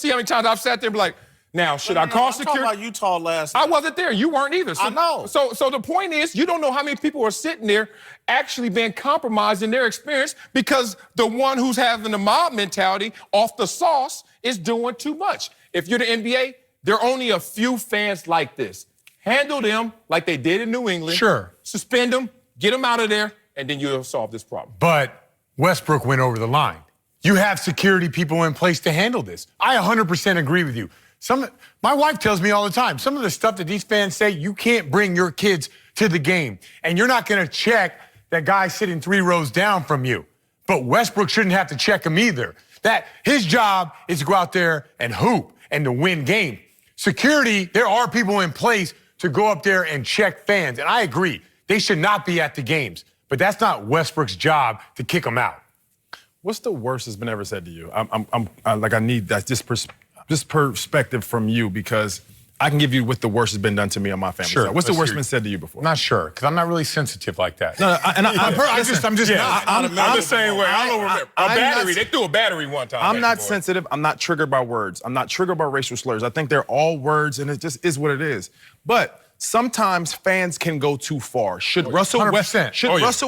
see how many times I've sat there and be like, now, should I call security? I'm talking about Utah last night. I wasn't there. You weren't either. So, I know. So the point is, you don't know how many people are sitting there actually being compromised in their experience because the one who's having the mob mentality off the sauce is doing too much. If you're the NBA, there are only a few fans like this. Handle them like they did in New England. Sure. Suspend them, get them out of there, and then you'll solve this problem. But Westbrook went over the line. You have security people in place to handle this. I 100% agree with you. My wife tells me all the time, some of the stuff that these fans say, you can't bring your kids to the game. And you're not going to check that guy sitting 3 rows down from you. But Westbrook shouldn't have to check him either. That his job is to go out there and hoop and to win game. Security, there are people in place to go up there and check fans. And I agree, they should not be at the games. But that's not Westbrook's job to kick them out. What's the worst that's been ever said to you? I need that this perspective from you, because I can give you what the worst has been done to me on my family. Sure. What's the worst been said to you before? Not sure, because I'm not really sensitive like that. No, I'm I'm the same way. I don't remember. A battery. They threw a battery one time. I'm not sensitive. I'm not triggered by words. I'm not triggered by racial slurs. I think they're all words, and it just is what it is. But sometimes fans can go too far. Should Russell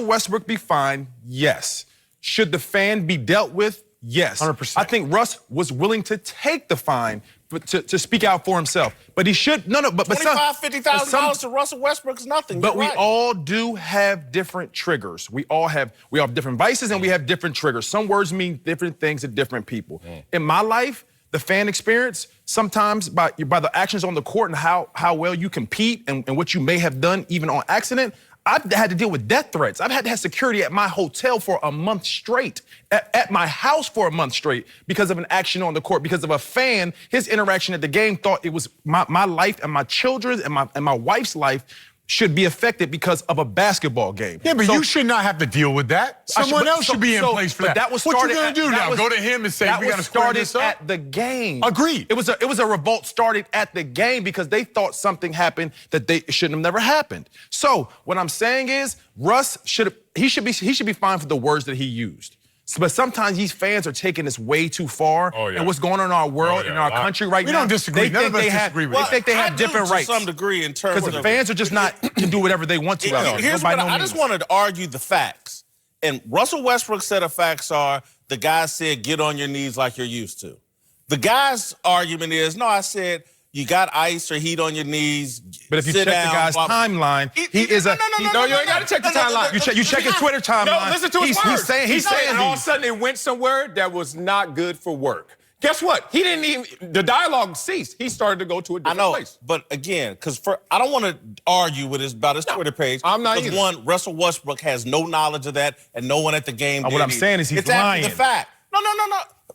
Westbrook be fined? Yes. Should the fan be dealt with? Yes. 100%. I think Russ was willing to take the fine to speak out for himself. But he should, but $25,000, $50,000 to Russell Westbrook is nothing. But we all do have different triggers. We all have different vices and we have different triggers. Some words mean different things to different people. In my life, the fan experience, sometimes by the actions on the court and how well you compete and what you may have done even on accident, I've had to deal with death threats. I've had to have security at my hotel for a month straight, at my house for a month straight because of an action on the court, because of a fan. His interaction at the game thought it was my life and my children's and my wife's life should be affected because of a basketball game. Yeah, but you should not have to deal with that. Someone else should be in place for that. That was what you gonna do now? Go to him and say we gotta square this up? At the game. Agreed. It was a revolt started at the game because they thought something happened that shouldn't have never happened. So what I'm saying is, Russ should be fined for the words that he used. But sometimes these fans are taking this way too far. And what's going on in our world, in our country right now. We don't disagree. None of us disagree with They think they have different rights. To some degree in terms of... Because the fans are just can do whatever they want to out there. Here's what I just wanted to argue the facts. And Russell Westbrook's set of facts are, the guy said, get on your knees like you're used to. The guy's argument is, no, I said, you got ice or heat on your knees. But if you check the guy's timeline, he is a... No, you ain't got to check the timeline. You check his Twitter timeline. No, listen to his words. He's saying and all of a sudden it went somewhere that was not good for work. Guess what? He didn't even... The dialogue ceased. He started to go to a different place. But again, because I don't want to argue about his Twitter page. I'm not either. One, Russell Westbrook has no knowledge of that, and no one at the game did. What I'm saying is he's lying. It's after the fact. No.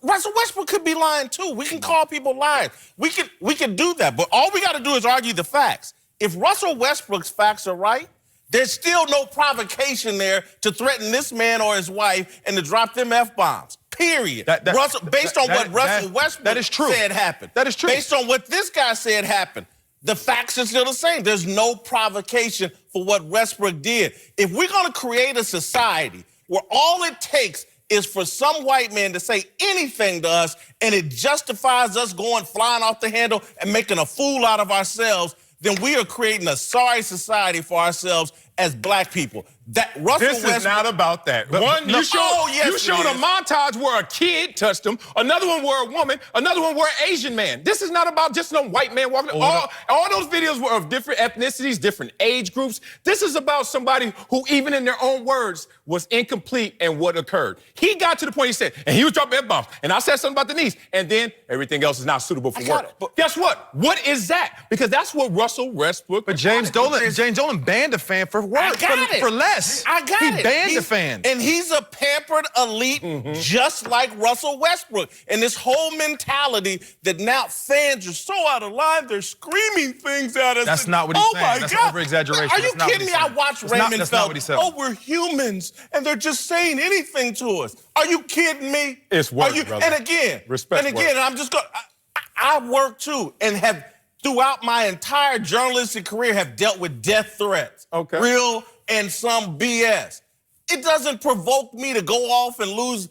Russell Westbrook could be lying too. We can call people lying. We can do that. But all we got to do is argue the facts. If Russell Westbrook's facts are right, there's still no provocation there to threaten this man or his wife and to drop them F-bombs. Period. Based on what Russell Westbrook said happened. That is true. Based on what this guy said happened. The facts are still the same. There's no provocation for what Westbrook did. If we're going to create a society where all it takes is for some white man to say anything to us and it justifies us flying off the handle and making a fool out of ourselves, then we are creating a sorry society for ourselves as black people. This is not about that. One, you showed a montage where a kid touched him, another one where a woman, another one where an Asian man. This is not about just no white man walking. All those videos were of different ethnicities, different age groups. This is about somebody who, even in their own words, was incomplete in what occurred. He got to the point he said, and he was dropping F-bombs, and I said something about the knees, and then everything else is not suitable for work. But guess what? What is that? Because that's what Russell Westbrook... But James Dolan banned a fan for work, for less. I got it. He banned the fan. And he's a pampered elite just like Russell Westbrook. And this whole mentality that now fans are so out of line, they're screaming things at us. That's not what he's saying. That's over-exaggeration. Are you kidding me? I watched Raymond Felton. Oh, we're humans, and they're just saying anything to us. Are you kidding me? It's work, brother. And again, I'm just going... I work too, and have... throughout my entire journalistic career, have dealt with death threats. Okay. Real and some BS. It doesn't provoke me to go off and lose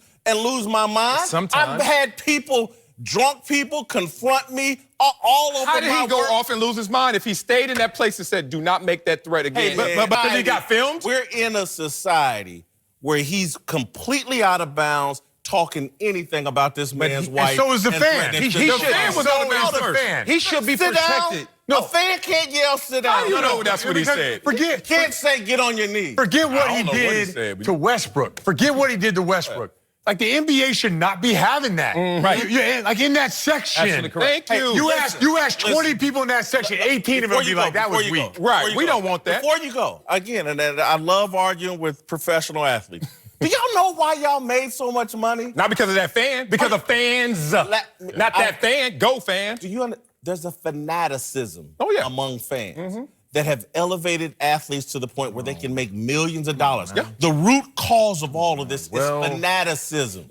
my mind. Sometimes. I've had people drunk people confront me all over my How did he go work. off and lose his mind if he stayed in that place and said, do not make that threat again? Hey, man, but he got filmed? We're in a society where he's completely out of bounds, talking anything about this man's wife. And so is the fan. He The should, fan was so always is the fan. He should be Sit protected. down. No, a fan can't yell, sit down. How do you know that's what he said? Can't say get on your knees. Forget what I he don't know what he did said, to Westbrook. Forget what he did to Westbrook. Like, the NBA should not be having that. Right. Like, in that section. Absolutely correct. Thank you. You asked 20 people in that section, 18 of them be like, that was weak. Right, we don't want that. Before you go, again, and I love arguing with professional athletes. Do y'all know why y'all made so much money? Not because of that fan, because of fans. Not that fan, go fan. Do you understand? There's a fanaticism among fans that have elevated athletes to the point where they can make millions of dollars. The root cause of all of this is fanaticism.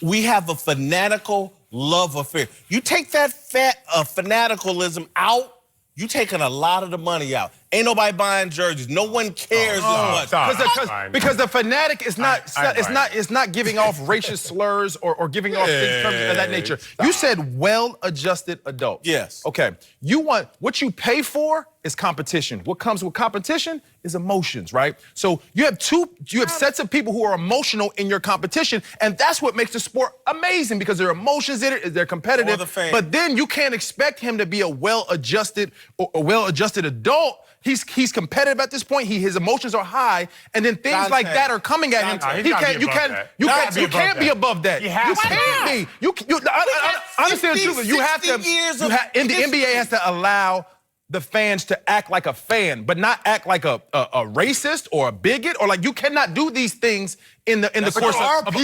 We have a fanatical love affair. You take that fanaticalism out, you taking a lot of the money out. Ain't nobody buying jerseys. No one cares as much. Because the fanatic is not giving off racist slurs or giving off things of that nature. You said well-adjusted adults. Yes. Okay. What you pay for is competition. What comes with competition is emotions, right? So you have sets of people who are emotional in your competition, and that's what makes the sport amazing, because there are emotions in it, they're competitive. Or the fans. But then you can't expect him to be a well-adjusted adult. He's competitive at this point. His emotions are high, and then things like that are coming at him. You can't be above that. He has to be. Honestly, you have to. The NBA has to allow the fans to act like a fan, but not act like a racist or a bigot, or like you cannot do these things in the course of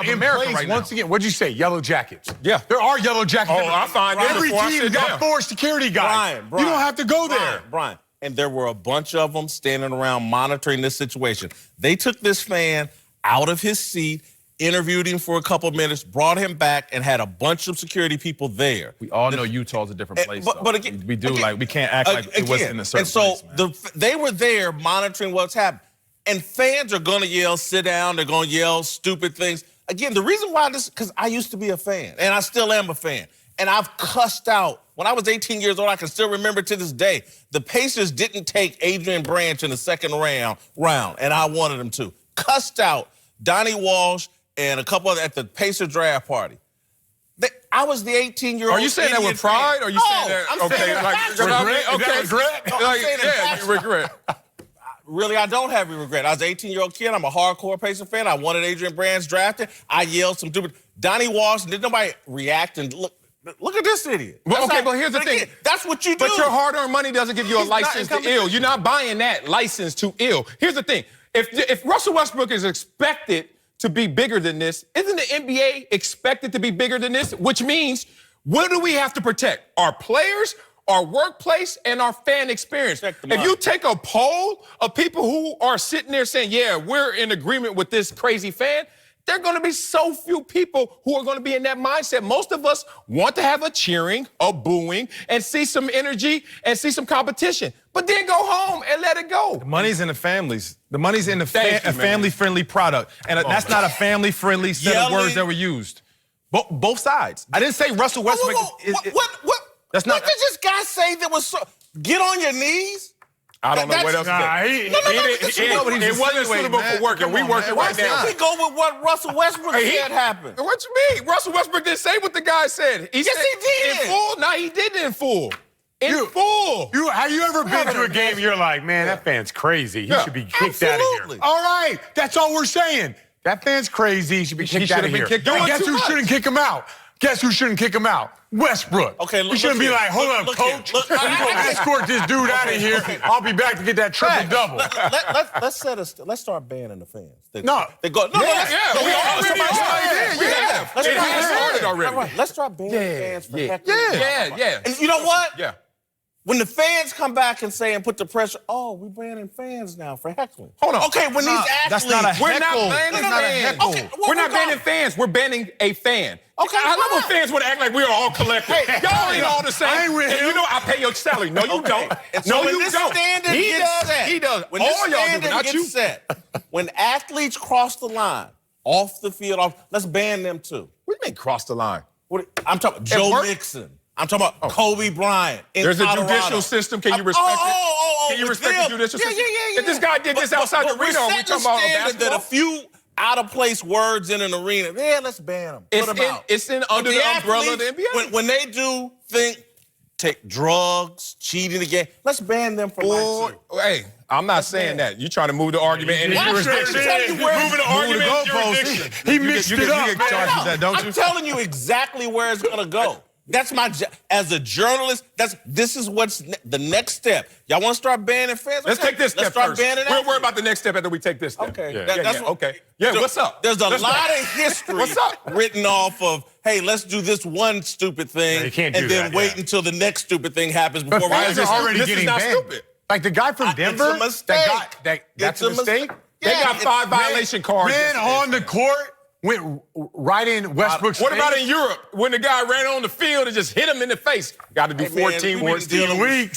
America right now. Once again, what'd you say? Yellow jackets. Yeah. There are yellow jackets. Oh, I find them every before I team sit got down. 4 security guys. Brian, you don't have to go there. Brian. And there were a bunch of them standing around monitoring this situation. They took this fan out of his seat, interviewed him for a couple minutes, brought him back, and had a bunch of security people there. We all know Utah's a different place. But again, we can't act like it wasn't in a certain place. And so they were there monitoring what's happening. And fans are going to yell, sit down. They're going to yell stupid things. Again, the reason why because I used to be a fan, and I still am a fan. And I've cussed out. When I was 18 years old, I can still remember to this day, the Pacers didn't take Adrian Branch in the second round, and I wanted them to. Cussed out Donnie Walsh and a couple other at the Pacer draft party. I was the 18-year-old. Are you saying that with pride? Or are you saying that? I'm saying Regret. Really, I don't have any regret. I was an 18-year-old kid. I'm a hardcore Pacer fan. I wanted Adrian Branch drafted. I yelled some stupid. Donnie Walsh, didn't nobody react and look at this idiot. Well, okay, but here's the thing. That's what you do. But your hard-earned money doesn't give you a license to ill. You're not buying that license to ill. Here's the thing. If Russell Westbrook is expected to be bigger than this, isn't the NBA expected to be bigger than this? Which means, what do we have to protect? Our players, our workplace, and our fan experience. If you take a poll of people who are sitting there saying, yeah, we're in agreement with this crazy fan, there are going to be so few people who are going to be in that mindset. Most of us want to have a cheering, a booing, and see some energy and see some competition. But then go home and let it go. The money's in the families. The money's in a family-friendly product. And that's not a family-friendly set of words that were used. Both sides. I didn't say Russell Westbrook What did this guy say that was so... Get on your knees? I don't know what else to say. It wasn't suitable for working. We working right now. We go with what Russell Westbrook said happened. What you mean? Russell Westbrook didn't say what the guy said. Yes, he did. In full? No, he didn't in full. In full. Have you ever been to a game and you're like, man, that fan's crazy. He should be kicked out of here. All right. That's all we're saying. That fan's crazy. He should be kicked out of here. And guess who shouldn't kick him out? Guess who shouldn't kick him out? Westbrook. Okay, you shouldn't be like, hold up, coach. You're going to escort this dude out of here. I'll be back to get that triple-double. Let's start banning the fans. We already. Let's start banning fans for heckling. Yeah. And you know what? Yeah. When the fans come back and say and put the pressure, we're banning fans now for heckling. Hold on. Okay, when these athletes... That's not a heckle. We're not banning fans. Okay, we're not banning fans. We're banning a fan. Okay, I love when fans want to act like we're all collective. Y'all ain't all the same. I ain't with him. You know I pay your salary. No, you don't. So No, you don't. He does. When all this y'all do, standard but not gets you. set, when athletes cross the line, off the field, let's ban them too. What do you mean cross the line? I'm talking Joe Mixon. I'm talking about Kobe Bryant in There's Colorado. a judicial system. Can you respect it? Can you respect the judicial system? Yeah. If this guy did this outside the arena, are we talking about basketball? That a few out-of-place words in an arena, let's ban them. Put them out. It's under the umbrella of the NBA. When they do take drugs, cheating again, let's ban them for life. Hey, I'm not saying that. You're trying to move the argument in jurisdiction. Moving the argument in jurisdiction. He mixed it up. You get charged with that, don't you? I'm telling you exactly where it's gonna go. That's as a journalist, this is what's the next step. Y'all want to start banning fans? Let's take this step start first. banning We'll worry about the next step after we take this step. Okay. Yeah, what's up? There's a lot of history written off of, hey, let's do this one stupid thing and then wait until the next stupid thing happens before we fans are already this getting is not banned. stupid. Like the guy from Denver. It's a mistake. That's a mistake. They got 5 violation cards. Ran on the court, went right in Westbrook's What about face. in Europe when the guy ran on the field and just hit him in the face? Got to do 14 weeks. We've been dealing with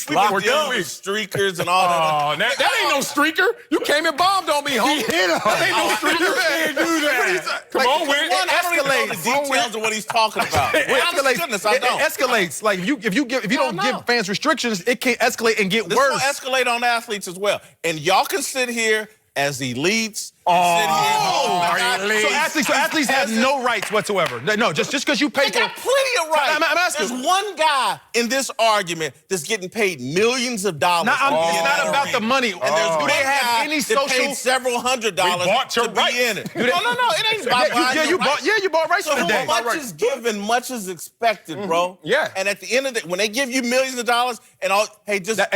streakers and all that. Oh, that ain't no streaker. You came and bombed on me, homie. He hit him. That ain't no streaker. You can't do that. Come on, Win. I don't even know the details of what he's talking about. It escalates. Goodness, I don't. It escalates. Like if you don't give fans restrictions, it can escalate and get This worse. will escalate on athletes as well. And y'all can sit here as elites. So athletes have no rights whatsoever. No, just because you pay They got plenty of rights. I'm asking. There's one guy in this argument that's getting paid millions of dollars. It's not about the money. And there's Do they have any social? paid several $100 bought your to be rights. in it. No, it ain't about buying your rights. You bought rights for the day. Much is given, much is expected, bro. Yeah. And at the end of the day, when they give you millions of dollars and all, hey, just that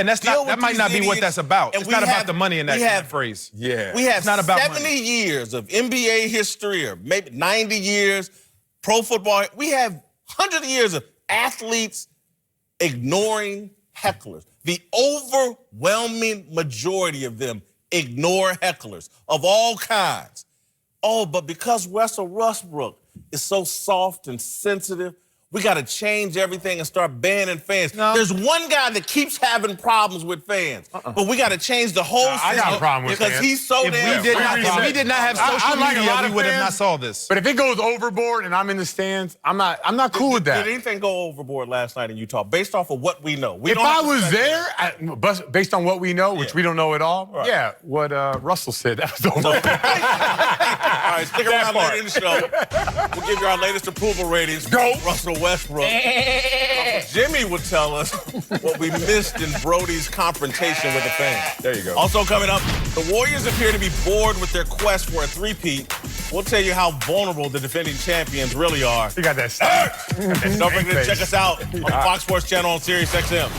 might not be what that's about. It's not about the money in that phrase. Yeah. We have It's not about 70 years of NBA history, or maybe 90 years, pro football. We have 100 years of athletes ignoring hecklers. The overwhelming majority of them ignore hecklers of all kinds. Oh, but because Russell Westbrook is so soft and sensitive, we got to change everything and start banning fans. No. There's one guy that keeps having problems with fans, but we got to change the whole system. I got a problem with because fans. he's so damn. If we did not have social media, we would have not saw this. But if it goes overboard and I'm in the stands, I'm not cool with that. Did anything go overboard last night in Utah, based off of what we know? If I was there, based on what we know, which we don't know at all, what Russell said, that was over. All right, stick around later in the show. We'll give you our latest approval ratings. Go, Russell Westbrook. Jimmy would tell us what we missed in Brody's confrontation with the fans. There you go. Also coming up, the Warriors appear to be bored with their quest for a three-peat. We'll tell you how vulnerable the defending champions really are. You got that stuff. And don't forget to check us out on the Fox Sports Channel on Sirius XM.